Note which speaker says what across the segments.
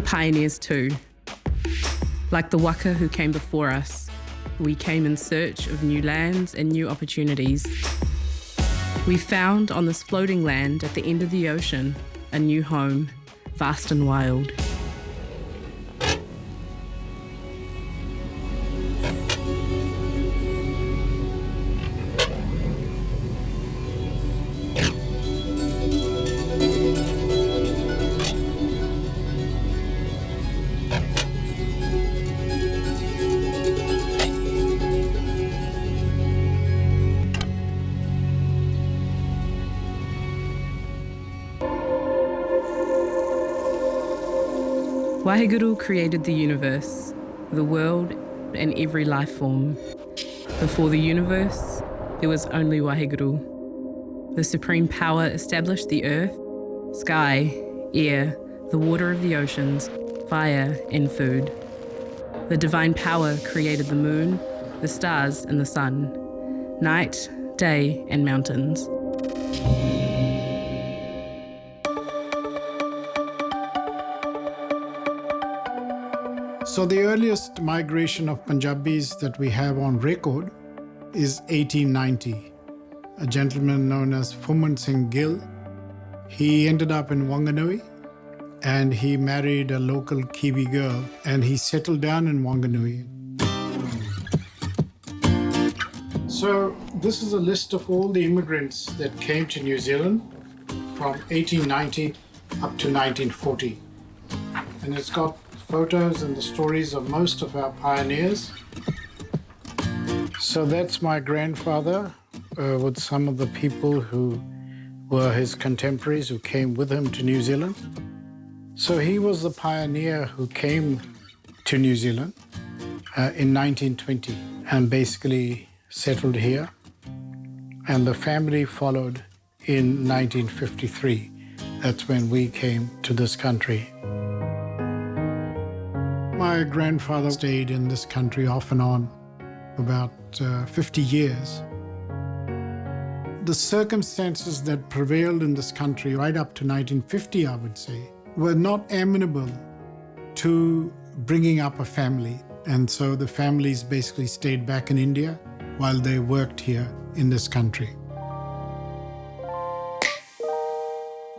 Speaker 1: pioneers too. Like the waka who came before us, we came in search of new lands and new opportunities. We found on this floating land at the end of the ocean a new home, vast and wild. Waheguru created the universe, the world, and every life form. Before the universe, there was only Waheguru. The supreme power established the earth, sky, air, the water of the oceans, fire, and food. The divine power created the moon, the stars, and the sun, night, day, and mountains.
Speaker 2: So the earliest migration of Punjabis that we have on record is 1890. A gentleman known as Fuman Singh Gill. He ended up in Wanganui and he married a local Kiwi girl and he settled down in Wanganui. So this is a list of all the immigrants that came to New Zealand from 1890 up to 1940. And it's got photos and the stories of most of our pioneers. So that's my grandfather with some of the people who were his contemporaries who came with him to New Zealand. So he was the pioneer who came to New Zealand in 1920 and basically settled here. And the family followed in 1953. That's when we came to this country. My grandfather stayed in this country off and on about 50 years. The circumstances that prevailed in this country right up to 1950, I would say, were not amenable to bringing up a family. And so the families basically stayed back in India while they worked here in this country.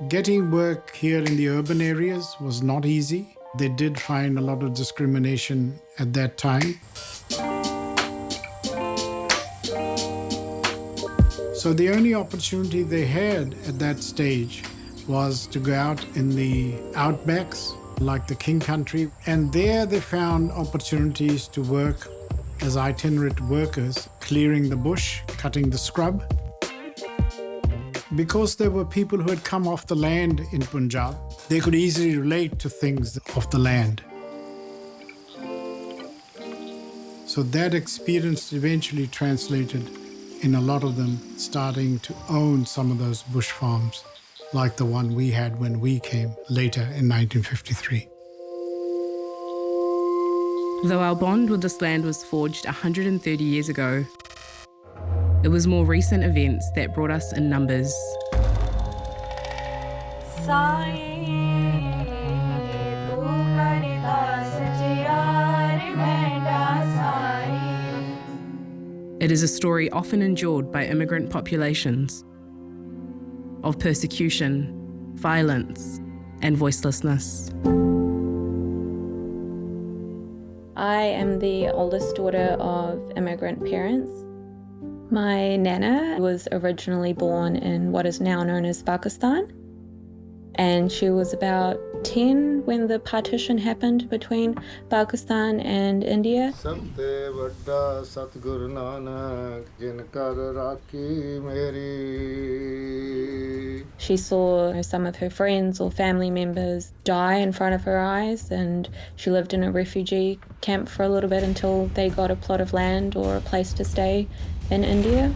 Speaker 2: Getting work here in the urban areas was not easy. They did find a lot of discrimination at that time. So the only opportunity they had at that stage was to go out in the outbacks, like the King Country, and there they found opportunities to work as itinerant workers, clearing the bush, cutting the scrub. Because there were people who had come off the land in Punjab, they could easily relate to things of the land. So that experience eventually translated in a lot of them starting to own some of those bush farms, like the one we had when we came later in 1953.
Speaker 1: Though our bond with this land was forged 130 years ago, it was more recent events that brought us in numbers. It is a story often endured by immigrant populations of persecution, violence, and voicelessness.
Speaker 3: I am the oldest daughter of immigrant parents. My nana was originally born in what is now known as Pakistan, and she was about 10 when the partition happened between Pakistan and India. She saw some of her friends or family members die in front of her eyes, and she lived in a refugee camp for a little bit until they got a plot of land or a place to stay in India.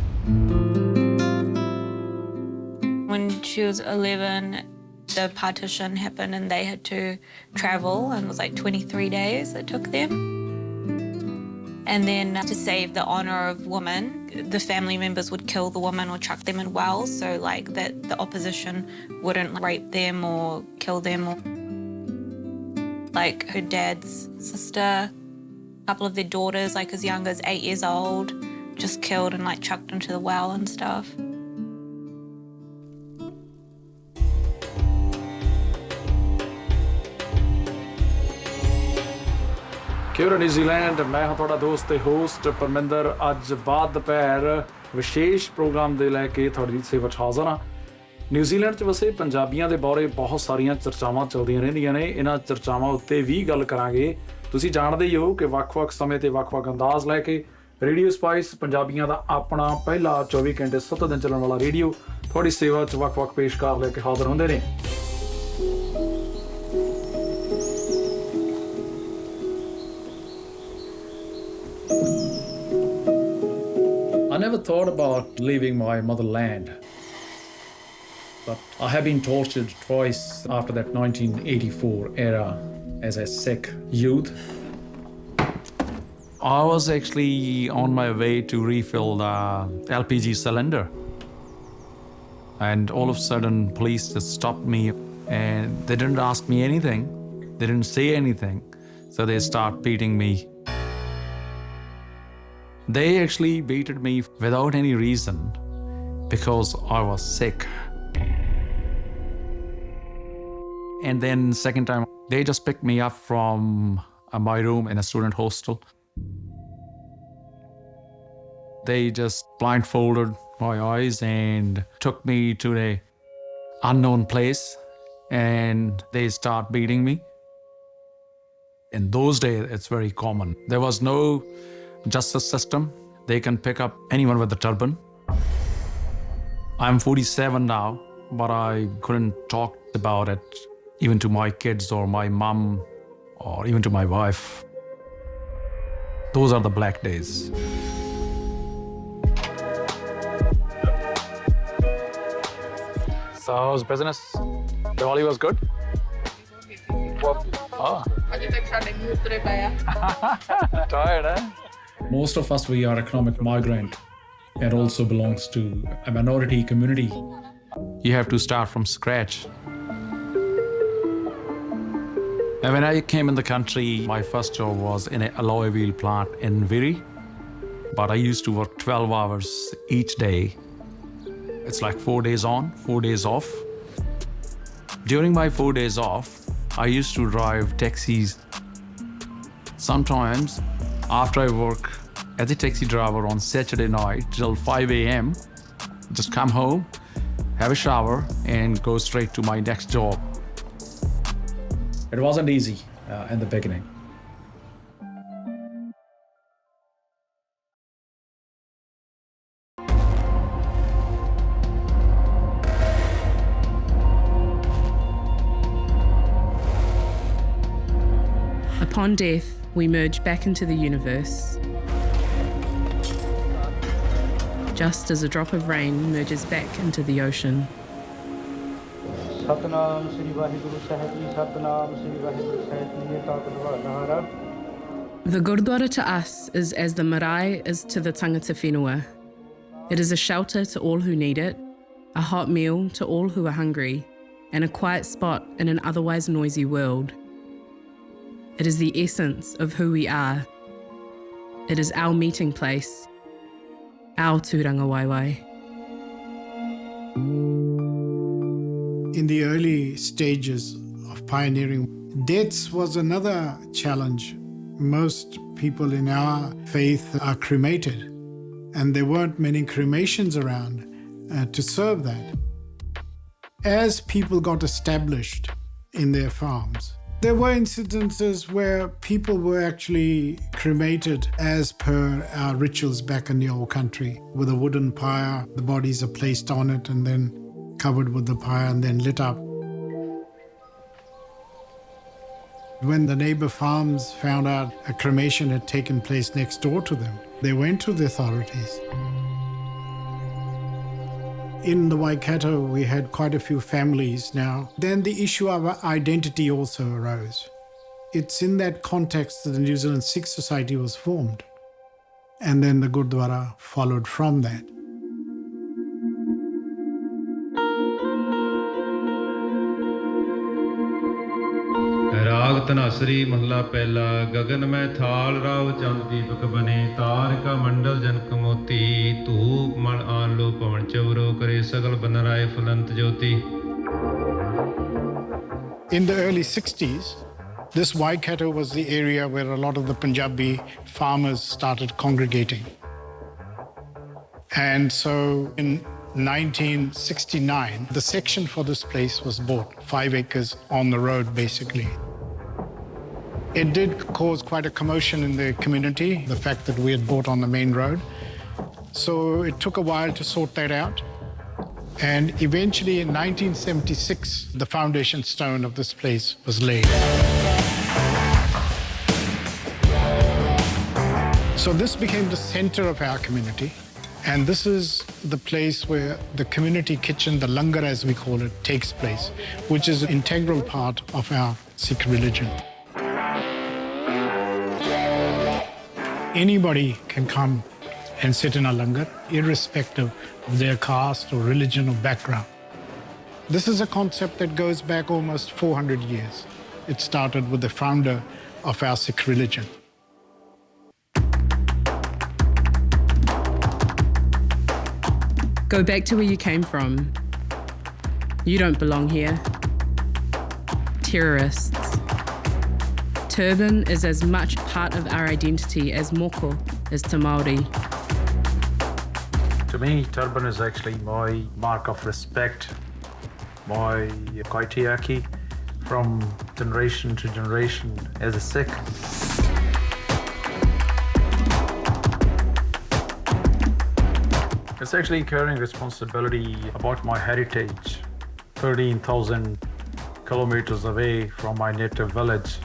Speaker 3: When she was 11, the partition happened and they had to travel, and it was like 23 days it took them. And then to save the honor of women, the family members would kill the woman or chuck them in wells so like that the opposition wouldn't rape them or kill them.
Speaker 4: like her dad's sister, a couple of their daughters, like as young as 8 years old, just killed and like chucked into the well and stuff.
Speaker 5: ਕਿਉਂ New Zealand ਮੈਂ ਹਾਂ ਤੁਹਾਡਾ ਦੋਸਤ ਤੇ host Parminder ਅੱਜ ਬਾਅਦ ਦੁਪਹਿਰ ਵਿਸ਼ੇਸ਼ ਪ੍ਰੋਗਰਾਮ ਦੇ ਲੈ ਕੇ ਤੁਹਾਡੀ ਸੇਵਾ 'ਚ ਹਾਜ਼ਰ ਹਾਂ ਨਿਊਜ਼ੀਲੈਂਡ 'ਚ ਵਸੇ ਪੰਜਾਬੀਆਂ ਦੇ ਬਾਰੇ ਬਹੁਤ ਸਾਰੀਆਂ ਚਰਚਾਵਾਂ ਚੱਲਦੀਆਂ ਰਹਿੰਦੀਆਂ ਨੇ ਇਹਨਾਂ ਚਰਚਾਵਾਂ ਉੱਤੇ ਵੀ ਗੱਲ ਕਰਾਂਗੇ ਤੁਸੀਂ ਜਾਣਦੇ ਹੀ ਹੋ ਕਿ ਵੱਖ-ਵੱਖ ਸਮੇਂ ਤੇ ਵੱਖ-ਵੱਖ ਅੰਦਾਜ਼ ਲੈ ਕੇ ਰੇਡੀਓ ਸਪਾਈਸ ਪੰਜਾਬੀਆਂ ਦਾ ਆਪਣਾ ਪਹਿਲਾ 24 ਘੰਟੇ 7 ਦਿਨ ਚੱਲਣ ਵਾਲਾ ਰੇਡੀਓ ਤੁਹਾਡੀ ਸੇਵਾ 'ਚ ਵੱਖ-ਵੱਖ ਪੇਸ਼ਕਾਰ ਲੈ ਕੇ ਹਾਜ਼ਰ ਹੁੰਦੇ ਨੇ I never thought about leaving my motherland, but I have been tortured twice after that 1984 era as a Sikh youth. I was actually on my way to refill the LPG cylinder, and all of a sudden police just stopped me and they didn't ask me anything. They didn't say anything, so they start beating me. They actually beated me without any reason because I was sick. And then second time, they just picked me up from my room in a student hostel. They just blindfolded my eyes and took me to an unknown place and they start beating me. In those days, it's very common. There was no justice system. They can pick up anyone with a turban. I'm 47 now, but I couldn't talk about it even to my kids or my mom or even to my wife. Those are the black days. So how's business? Diwali was good? Oh. Tired, eh? Most of us, we are economic migrant and also belongs to a minority community. You have to start from scratch. And when I came in the country, my first job was in an alloy wheel plant in Viri. But I used to work 12 hours each day. It's like 4 days on, 4 days off. During my 4 days off, I used to drive taxis. Sometimes, after I work as a taxi driver on Saturday night till 5 a.m., just come home, have a shower, and go straight to my next job. It wasn't easy in the beginning.
Speaker 1: Upon death, we merge back into the universe. Just as a drop of rain merges back into the ocean. The Gurdwara to us is as the marae is to the tangata whenua. It is a shelter to all who need it, a hot meal to all who are hungry, and a quiet spot in an otherwise noisy world. It is the essence of who we are. It is our meeting place, our tūranga waiwai.
Speaker 2: In the early stages of pioneering, deaths was another challenge. Most people in our faith are cremated, and there weren't many cremations around to serve that. As people got established in their farms, there were incidences where people were actually cremated as per our rituals back in the old country. With a wooden pyre, the bodies are placed on it and then covered with the pyre and then lit up. When the neighbor farms found out a cremation had taken place next door to them, they went to the authorities. In the Waikato, we had quite a few families now. Then the issue of identity also arose. It's in that context that the New Zealand Sikh Society was formed. And then the Gurdwara followed from that.
Speaker 6: ਰਾਗ धनासरी महला पहला गगन में थाल राव चंद दीपक बने तारका मंडल जनक मोती धूप मन आन लो पवन चवरो करे सगल बनराय फुलंत ज्योति.
Speaker 2: In the early 60s, this Waikato was the area where a lot of the Punjabi farmers started congregating. And so in 1969, the section for this place was bought, 5 acres on the road, basically. It did cause quite a commotion in the community, the fact that we had bought on the main road. So it took a while to sort that out. And eventually in 1976, the foundation stone of this place was laid. So this became the center of our community. And this is the place where the community kitchen, the langar as we call it, takes place, which is an integral part of our Sikh religion. Anybody can come and sit in a langar, irrespective of their caste or religion or background. This is a concept that goes back almost 400 years. It started with the founder of our Sikh religion.
Speaker 1: Go back to where you came from. You don't belong here. Terrorists. Turban is as much part of our identity as moko is to Māori.
Speaker 7: To me, turban is actually my mark of respect, my kaitiaki from generation to generation as a Sikh. It's actually carrying responsibility about my heritage, 13,000 kilometers away from my native village.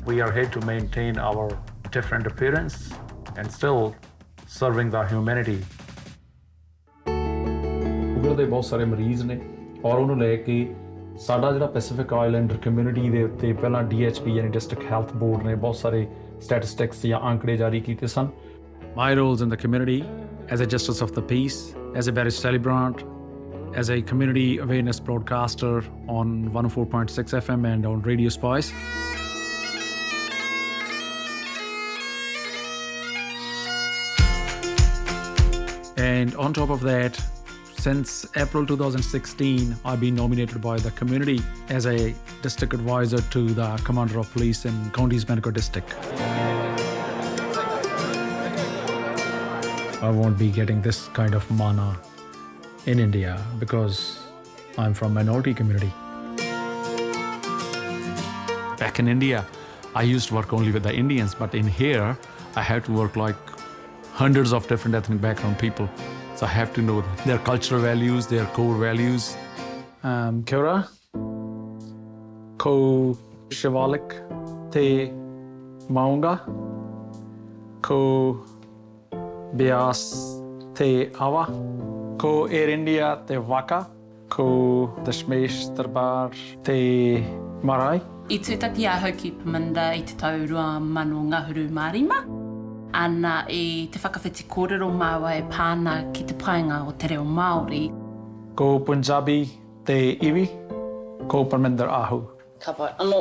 Speaker 7: We are here to maintain our different appearance and still serving the humanity.
Speaker 5: ਉਗਰ ਦੇ ਬਹੁਤ ਸਾਰੇ ਮਰੀਜ਼ ਨੇ ਔਰ ਉਹਨੂੰ ਲੈ ਕੇ ਸਾਡਾ ਜਿਹੜਾ ਪੈਸੀਫਿਕ ਆਈਲੈਂਡਰ ਕਮਿਊਨਿਟੀ ਦੇ ਉੱਤੇ ਪਹਿਲਾਂ DHP ਯਾਨੀ ਡਿਸਟ੍ਰਿਕਟ ਹੈਲਥ ਬੋਰਡ ਨੇ ਬਹੁਤ ਸਾਰੇ statistics ਜਾਂ ਅੰਕੜੇ ਜਾਰੀ ਕੀਤੇ ਸਨ. My roles in the community as a justice of the peace, as a parish celebrant, as a community awareness broadcaster on 104.6 FM and on Radio Spice. And on top of that, since April 2016, I've been nominated by the community as a district advisor to the Commander of Police in Counties Manukau District. I won't be getting this kind of mana in India because I'm from minority community. Back in India, I used to work only with the Indians, but in here, I had to work like hundreds of different ethnic background people. So I have to know their cultural values, their core values. Kia ora. Ko Shivalik te maunga. Ko Bias te awa. Ko Air India te waka. Ko Dashmesh Darbar te marae.
Speaker 8: I tūtaki a hoki paminda I te taurua manu ngahuru marima. Ana e te whakawhiti kōrero māua e pāna ki te painga o te reo Māori.
Speaker 5: Ko Punjabi te iwi, ko Parminder ahu.
Speaker 8: Ka pai anō.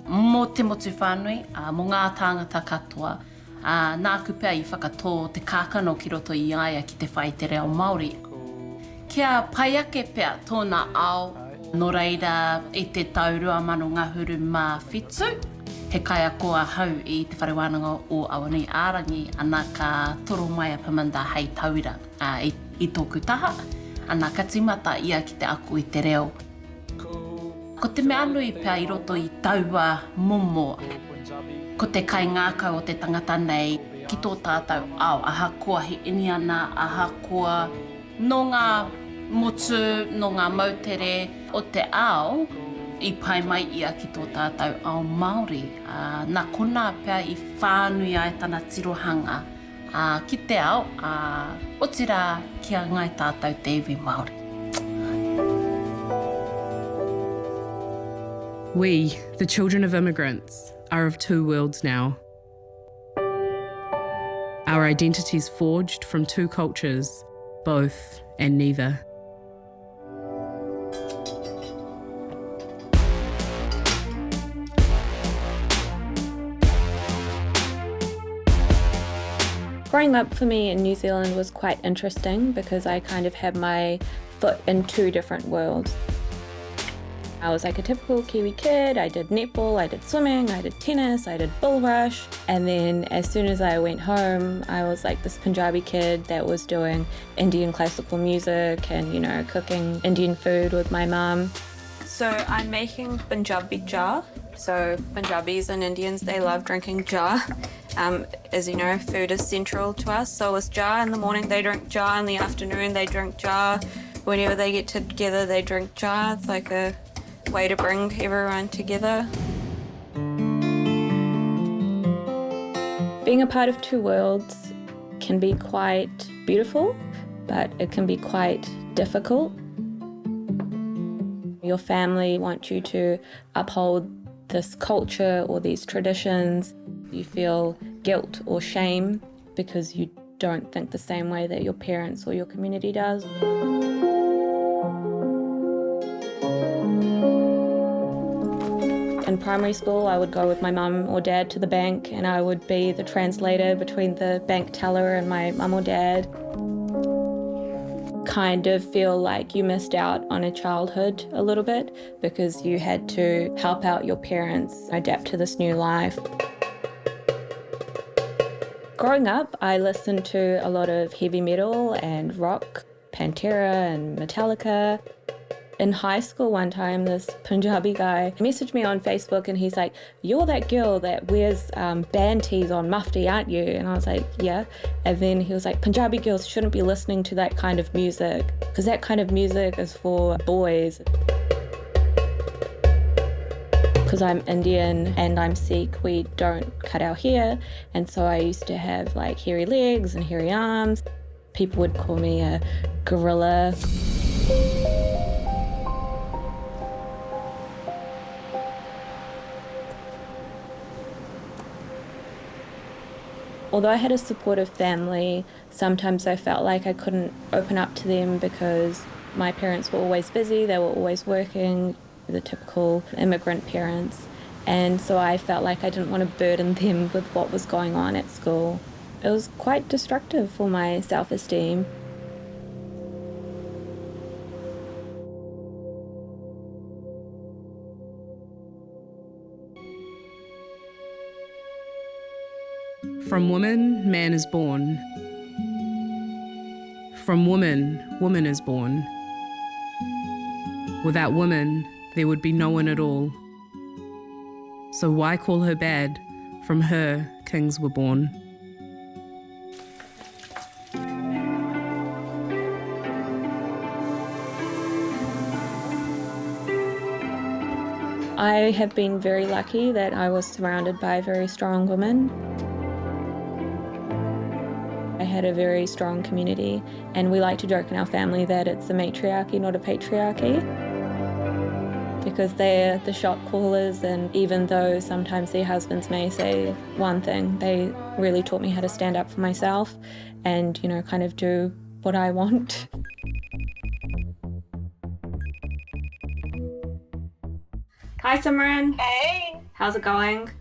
Speaker 8: Mō te motu whānui, mō ngā tāngata katoa, nā kupea I whakatō te kākano ki roto I aia ki te whai te reo Māori. Kia pai ake pea tōna ao, no reira I te taurua manu ngahuru mā whitu. He kaia koa hau I te wharewananga o Awanui Ārangi ana ka toro mai a paminda hei tauira I tōku taha. Ana ka timata ia ki te aku I te reo. Ko te mea nui pia I roto I taua momo. Ko te kai ngākau o te tangata nei ki tō tātou ao. Aha koa he ini ana, aha koa no ngā motu, no ngā mautere o te ao. I pai mai ia ki tō tātou ao Māori. Nā kona pia I whānui ai tana tirohanga. Ki te ao, o tira kia ngai tātou te iwi Māori.
Speaker 1: We, the children of immigrants, are of two worlds now. Our identities forged from two cultures, both and neither.
Speaker 3: Growing up for me in New Zealand was quite interesting because I kind of had my foot in two different worlds. I was like a typical Kiwi kid. I did netball, I did swimming, I did tennis, I did bull rush. And then as soon as I went home, I was like this Punjabi kid that was doing Indian classical music and, you know, cooking Indian food with my mum.
Speaker 4: So I'm making Punjabi cha. So Punjabis and Indians, they love drinking cha. As you know, food is central to us. So it's cha in the morning, they drink cha. In the afternoon, they drink cha. Whenever they get together, they drink cha. It's like a way to bring everyone together.
Speaker 3: Being a part of two worlds can be quite beautiful, but it can be quite difficult. Your family want you to uphold this culture or these traditions. You feel guilt or shame because you don't think the same way that your parents or your community does. In primary school, I would go with my mum or dad to the bank and I would be the translator between the bank teller and my mum or dad. Kind of feel like you missed out on a childhood a little bit because you had to help out your parents adapt to this new life. Growing up, I listened to a lot of heavy metal and rock, Pantera and Metallica. In high school one time, this Punjabi guy messaged me on Facebook and he's like, "You're that girl that wears band tees on mufti, aren't you?" And I was like, "Yeah." And then he was like, "Punjabi girls shouldn't be listening to that kind of music because that kind of music is for boys." Because I'm Indian and I'm Sikh, we don't cut our hair. And so I used to have like hairy legs and hairy arms. People would call me a gorilla. Although I had a supportive family, sometimes I felt like I couldn't open up to them because my parents were always busy, they were always working, the typical immigrant parents. And so I felt like I didn't want to burden them with what was going on at school. It was quite destructive for my self-esteem.
Speaker 1: From woman, man is born. From woman, woman is born. Without woman, there would be no one at all. So why call her bad? From her, kings were born.
Speaker 3: I have been very lucky that I was surrounded by very strong women. I had a very strong community, and we like to joke in our family that it's a matriarchy, not a patriarchy, because they're the shot callers, and even though sometimes their husbands may say one thing, they really taught me how to stand up for myself and, you know, kind of do what I want. Hi, Simran.
Speaker 4: Hey.
Speaker 3: How's it going?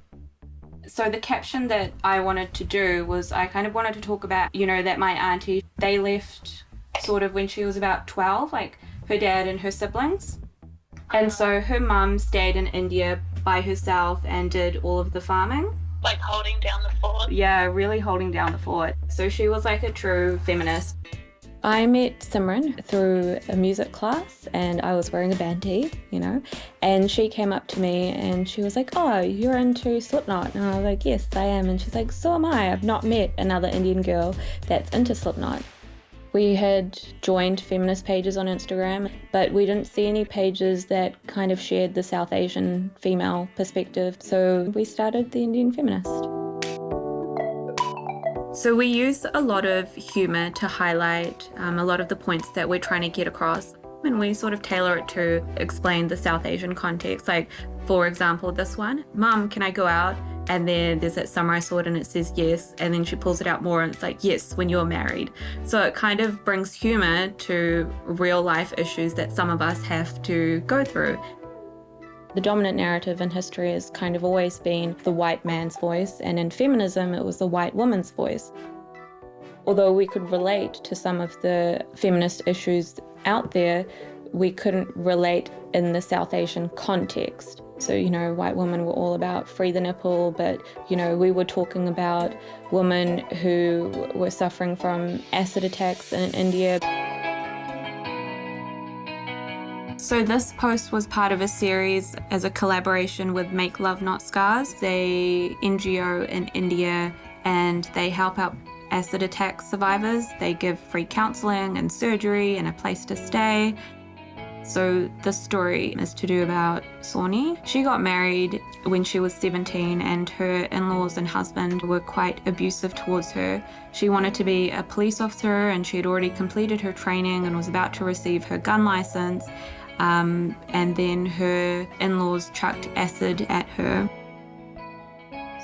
Speaker 3: So the caption that I wanted to do was I kind of wanted to talk about, you know, that my auntie, they left sort of when she was about 12, like her dad and her siblings. And so her mum stayed in India by herself and did all of the farming.
Speaker 9: Like holding down the fort?
Speaker 3: Yeah, really holding down the fort. So she was like a true feminist. I met Simran through a music class and I was wearing a band tee, you know, and she came up to me and she was like, "Oh, you're into Slipknot?" And I was like, "Yes, I am." And she's like, "So am I. I've not met another Indian girl that's into Slipknot." We had joined feminist pages on Instagram, but we didn't see any pages that kind of shared the South Asian female perspective. So we started the Indian Feminist. So we use a lot of humour to highlight a lot of the points that we're trying to get across. And we sort of tailor it to explain the South Asian context. Like, for example, this one, "Mum, can I go out?" And then there's that samurai sword and it says yes. And then she pulls it out more and it's like, "Yes, when you're married." So it kind of brings humour to real life issues that some of us have to go through. The dominant narrative in history has kind of always been the white man's voice, and in feminism it was the white woman's voice. Although we could relate to some of the feminist issues out there, we couldn't relate in the South Asian context. So, white women were all about free the nipple, but, we were talking about women who were suffering from acid attacks in India.
Speaker 4: So this post was part of a series as a collaboration with Make Love Not Scars, a NGO in India, and they help out acid attack survivors. They give free counselling and surgery and a place to stay. So this story is to do about Soni. She got married when she was 17 and her in-laws and husband were quite abusive towards her. She wanted to be a police officer and she had already completed her training and was about to receive her gun license. And then her in-laws chucked acid at her.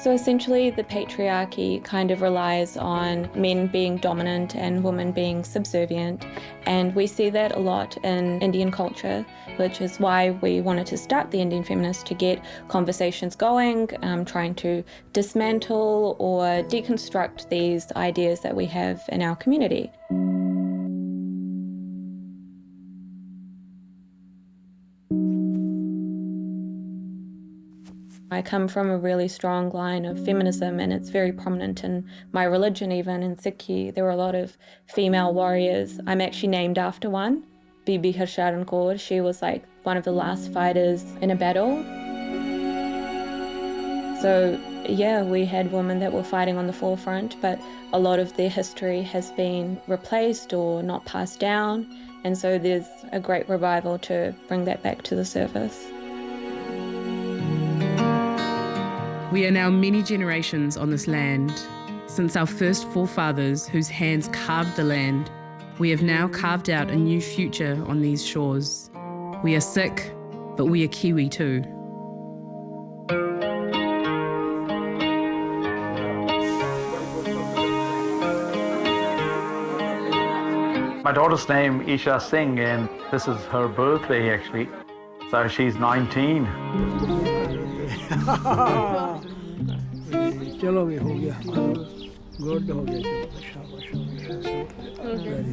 Speaker 3: So essentially the patriarchy kind of relies on men being dominant and women being subservient, and we see that a lot in Indian culture, which is why we wanted to start the Indian Feminists, to get conversations going, trying to dismantle or deconstruct these ideas that we have in our community. I come from a really strong line of feminism, and it's very prominent in my religion. Even in Sikhi, there were a lot of female warriors. I'm actually named after one, Bibi Harsharan Kaur. She was like one of the last fighters in a battle. So yeah, we had women that were fighting on the forefront, but a lot of their history has been replaced or not passed down, and so there's a great revival to bring that back to the surface.
Speaker 1: We are now many generations on this land. Since our first forefathers, whose hands carved the land, we have now carved out a new future on these shores. We are Sikh, but we are Kiwi too.
Speaker 7: My daughter's name Isha Singh, and this is her birthday actually. So she's 19.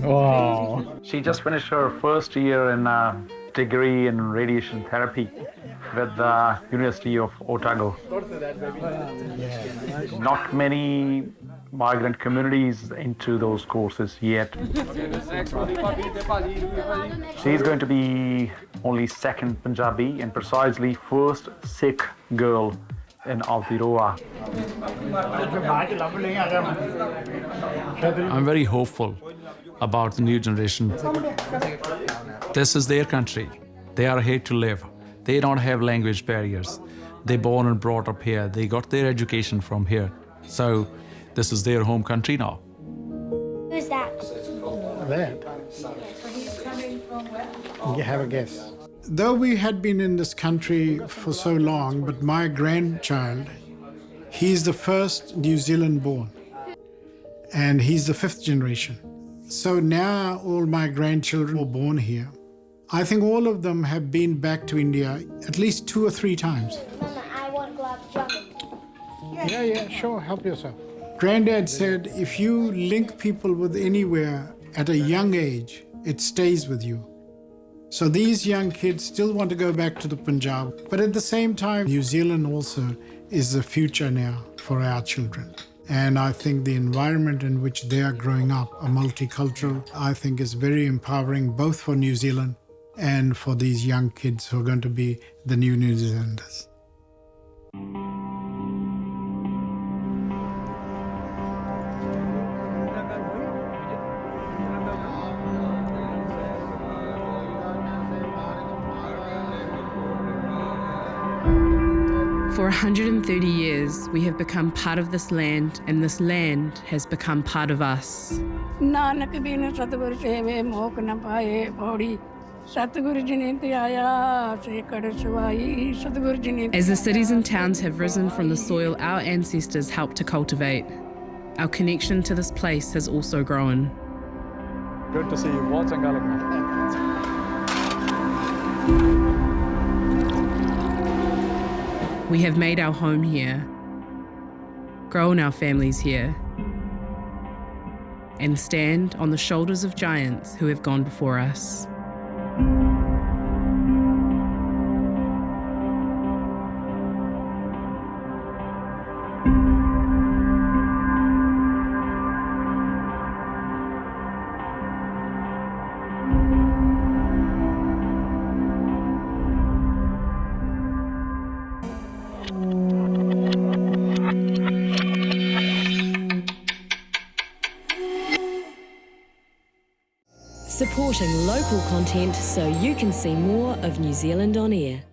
Speaker 7: Wow. She just finished her first year in a degree in radiation therapy with the University of Otago. Not many migrant communities into those courses yet. She's going to be only second Punjabi and precisely first Sikh girl in Aotearoa.
Speaker 5: I'm very hopeful about the new generation. This is their country. They are here to live. They don't have language barriers. They're born and brought up here. They got their education from here. So this is their home country now.
Speaker 10: Who's that?
Speaker 2: That. You have a guess. Though we had been in this country for so long, but my grandchild, he's the first New Zealand born. And he's the 5th generation. So now all my grandchildren were born here. I think all of them have been back to India at least 2 or 3 times.
Speaker 10: Mama, I want gloves jumping.
Speaker 2: Yeah, sure, help yourself. Granddad said if you link people with anywhere at a young age, it stays with you. So these young kids still want to go back to the Punjab, but at the same time, New Zealand also is the future now for our children. And I think the environment in which they are growing up, a multicultural, I think is very empowering both for New Zealand and for these young kids who are going to be the new New Zealanders.
Speaker 1: For 130 years, we have become part of this land, and this land has become part of us.
Speaker 11: Nanak बिन सतगुर सेवे मोख न पाए पौड़ी सतगुर जिने ते आया से कर सवाई सतगुर जिने.
Speaker 1: As the cities and towns have risen from the soil our ancestors helped to cultivate, our connection to this place has also grown.
Speaker 7: Good to see you. बहुत चंगा लगा.
Speaker 1: We have made our home here, grown our families here, and stand on the shoulders of giants who have gone before us.
Speaker 12: Supporting local content so you can see more of New Zealand on air.